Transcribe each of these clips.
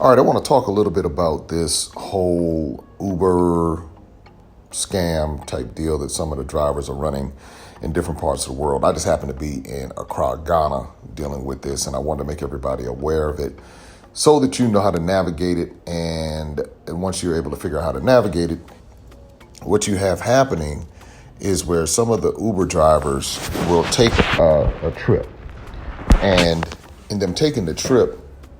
All right, I want to talk a little bit about this whole Uber scam type deal that some of the drivers are running in different parts of the world. I just happen to be in Accra, Ghana, dealing with this, and I wanted to make everybody aware of it so that you know how to navigate it. And once you're able to figure out how to navigate it, what you have happening is where some of the Uber drivers will take a trip. And in them taking the trip,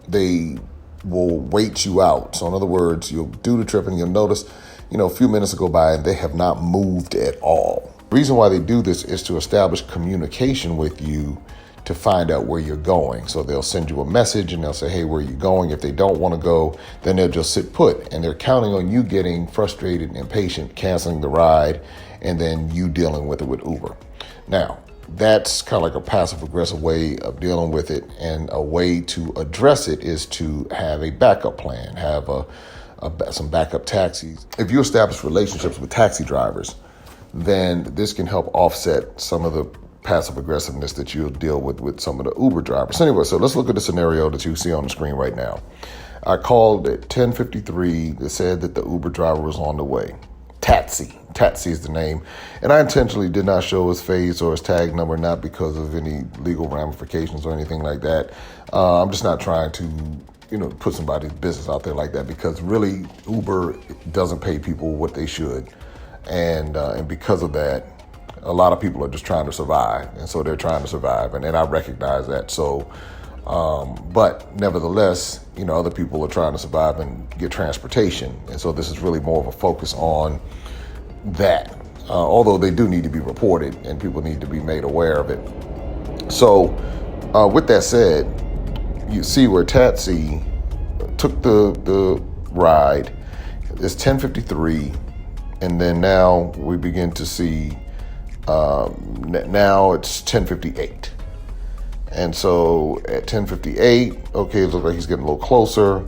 they will wait you out. So in other words, you'll do the trip and you'll notice, a few minutes will go by and they have not moved at all. The reason why they do this is to establish communication with you to find out where you're going. So they'll send you a message and they'll say, hey, where are you going? If they don't want to go, then they'll just sit put. And they're counting on you getting frustrated and impatient, canceling the ride, and then you dealing with it with Uber. Now, that's kind of like a passive aggressive way of dealing with it. And a way to address it is to have a backup plan, have some backup taxis. If you establish relationships with taxi drivers, then this can help offset some of the passive aggressiveness that you'll deal with some of the Uber drivers. So anyway, so let's look at the scenario that you see on the screen right now. I called at 10:53 that said that the Uber driver was on the way. Taxi is the name. And I intentionally did not show his face or his tag number, not because of any legal ramifications or anything like that. I'm just not trying to, put somebody's business out there like that, because really Uber doesn't pay people what they should. And because of that, a lot of people are just trying to survive. And so they're trying to survive. And I recognize that. So, but nevertheless, other people are trying to survive and get transportation. And so this is really more of a focus on that, although they do need to be reported and people need to be made aware of it. So with that said, you see where Taxi took the ride. It's 10:53, and then now we begin to see now it's 10:58. And so at 10:58, okay, it looks like he's getting a little closer.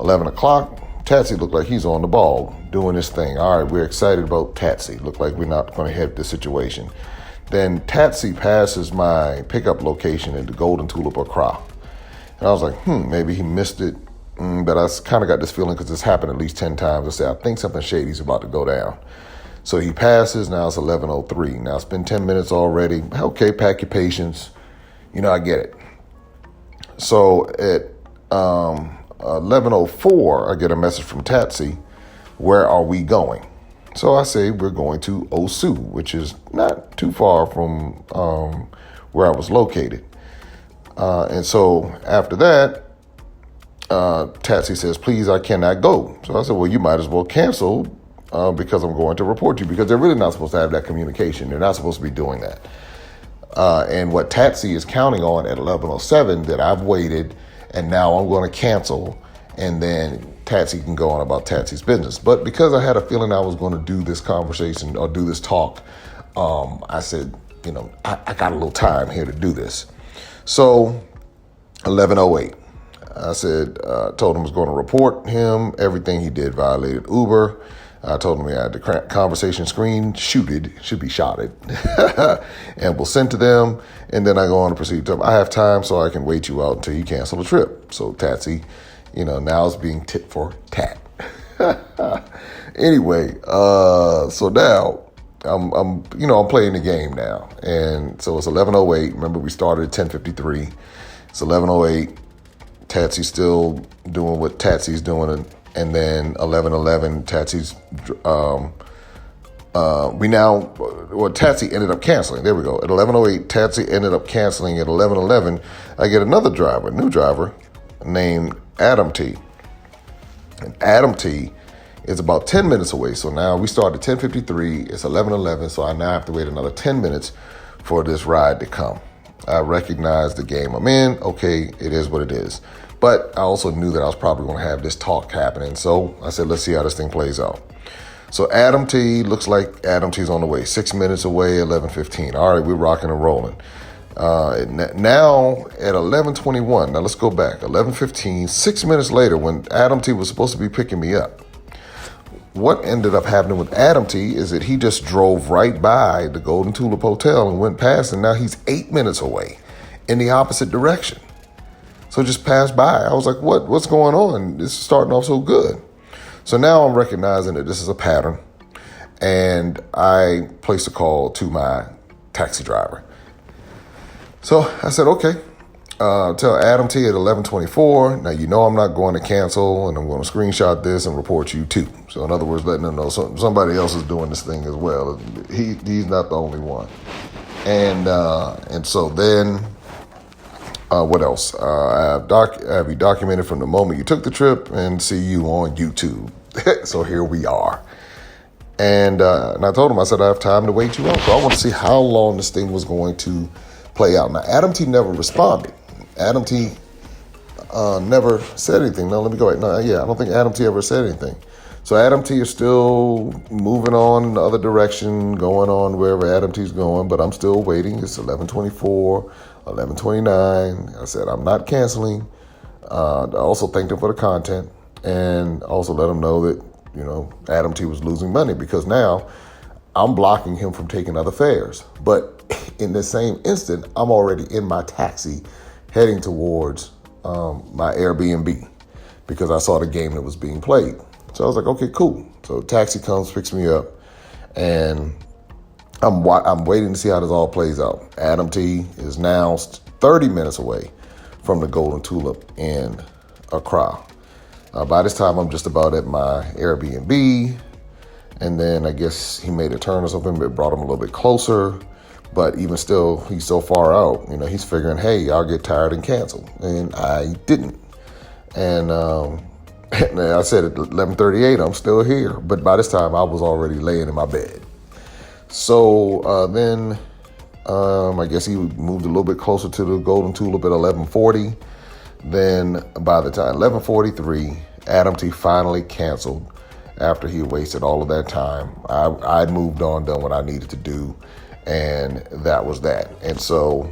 11 o'clock, Taxi looked like he's on the ball, doing his thing. All right, we're excited about Taxi. Look like we're not going to have this situation. Then Taxi passes my pickup location in the Golden Tulip, Accra. And I was like, maybe he missed it. But I kind of got this feeling because it's happened at least 10 times. I said, I think something shady's about to go down. So he passes. Now it's 11:03. Now it's been 10 minutes already. Okay, pack your patience. I get it. So at 11:04, I get a message from Taxi. Where are we going? So I say we're going to Osu, which is not too far from where I was located. And so after that, Taxi says, please, I cannot go. So I said, well, you might as well cancel because I'm going to report you, because they're really not supposed to have that communication. They're not supposed to be doing that. And what Taxi is counting on at 11:07 that I've waited and now I'm going to cancel, and then Taxi can go on about Taxi's business. But because I had a feeling I was going to do this conversation or do this talk, I said, I got a little time here to do this. So 11:08, I said, told him I was going to report him. Everything he did violated Uber. I told him we had the conversation screen should be shotted, and we'll send to them. And then I go on to proceed to them. I have time, so I can wait you out until you cancel the trip. So Taxi, now it's being tit for tat. Anyway, so now I'm playing the game now, and so it's 11:08. Remember, we started at 10:53. It's 11:08. Taxi's still doing what Taxi's doing. And then 11:11, Taxi's, Taxi ended up canceling. There we go. At 11:08, Taxi ended up canceling. At 11:11, I get another new driver named Adam T. And Adam T is about 10 minutes away. So now we started 10:53. It's 11:11. So I now have to wait another 10 minutes for this ride to come. I recognize the game I'm in. Okay, it is what it is. But I also knew that I was probably going to have this talk happening. So I said, let's see how this thing plays out. So Adam T, looks like Adam T's on the way. 6 minutes away, 11:15. All right, we're rocking and rolling. Now at 11:21, now let's go back. 11:15, 6 minutes later, when Adam T was supposed to be picking me up, what ended up happening with Adam T is that he just drove right by the Golden Tulip Hotel and went past, and now he's 8 minutes away in the opposite direction. So it just passed by. I was like, what's going on? This is starting off so good. So now I'm recognizing that this is a pattern. And I placed a call to my taxi driver. So I said, okay, tell Adam T at 11:24. Now, I'm not going to cancel, and I'm going to screenshot this and report you too. So in other words, letting them know somebody else is doing this thing as well. He's not the only one. And so then, what else? I have you documented from the moment you took the trip and see you on YouTube. So here we are. And I told him, I said, I have time to wait you out. So I want to see how long this thing was going to play out. Now, Adam T never responded. Adam T never said anything. No, let me go back. No, yeah, I don't think Adam T ever said anything. So Adam T is still moving on in the other direction, going on wherever Adam T is going, but I'm still waiting. It's 11:24, 11:29. I said, I'm not canceling. I also thanked him for the content and also let him know that, Adam T was losing money because now I'm blocking him from taking other fares. But in the same instant, I'm already in my taxi heading towards my Airbnb because I saw the game that was being played. So I was like, okay, cool. So taxi comes, picks me up, and I'm waiting to see how this all plays out. Adam T is now 30 minutes away from the Golden Tulip in Accra. By this time, I'm just about at my Airbnb, and then I guess he made a turn or something, but brought him a little bit closer. But even still, he's so far out, he's figuring, hey, I'll get tired and cancel. And I didn't. And I said at 11:38, I'm still here. But by this time, I was already laying in my bed. So then I guess he moved a little bit closer to the Golden Tulip at 11:40. Then by the time 11:43, Adam T finally canceled after he wasted all of that time. I'd moved on, done what I needed to do, and that was that. And so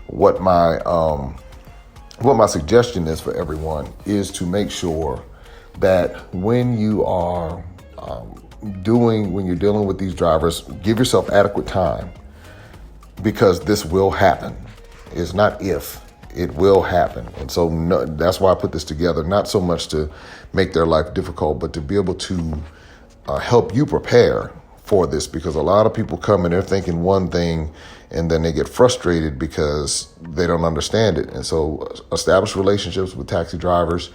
what my suggestion is for everyone is to make sure that when you are when you're dealing with these drivers, give yourself adequate time, because this will happen. It's not if. It will happen. And so that's why I put this together, not so much to make their life difficult, but to be able to help you prepare for this, because a lot of people come and they're thinking one thing and then they get frustrated because they don't understand it. And so establish relationships with taxi drivers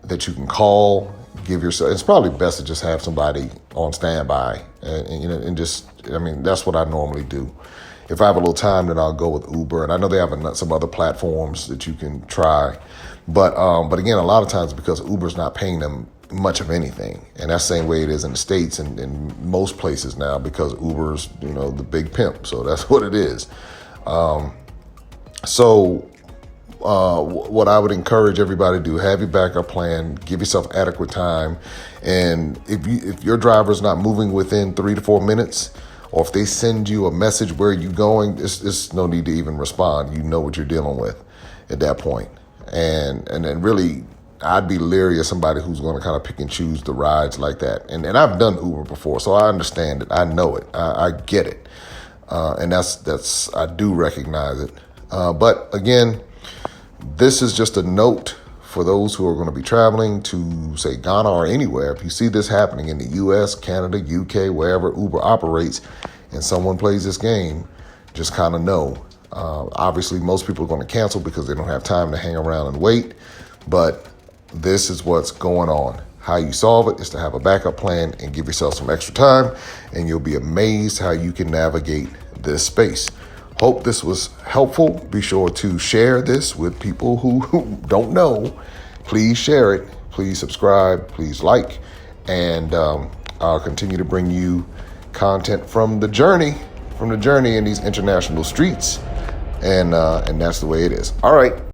that you can call, give yourself, it's probably best to just have somebody on standby and that's what I normally do. If I have a little time, then I'll go with Uber. And I know they have some other platforms that you can try. But again, a lot of times because Uber's not paying them much of anything. And that's the same way it is in the States and in most places now, because Uber's, the big pimp. So that's what it is. What I would encourage everybody to do, have your backup plan, give yourself adequate time. And if your driver's not moving within 3 to 4 minutes, or if they send you a message, where you going, there's no need to even respond. You know what you're dealing with at that point. And then really, I'd be leery of somebody who's going to kind of pick and choose the rides like that. And I've done Uber before, so I understand it. I know it. I get it. And that's I do recognize it. But again, this is just a note for those who are going to be traveling to, say, Ghana or anywhere. If you see this happening in the U.S., Canada, UK, wherever Uber operates, and someone plays this game, just kind of know. Obviously, most people are going to cancel because they don't have time to hang around and wait. But this is what's going on. How you solve it is to have a backup plan and give yourself some extra time, and you'll be amazed how you can navigate this space. Hope this was helpful. Be sure to share this with people who don't know. Please share it. Please subscribe. Please like. And I'll continue to bring you content from the journey in these international streets. And that's the way it is. All right.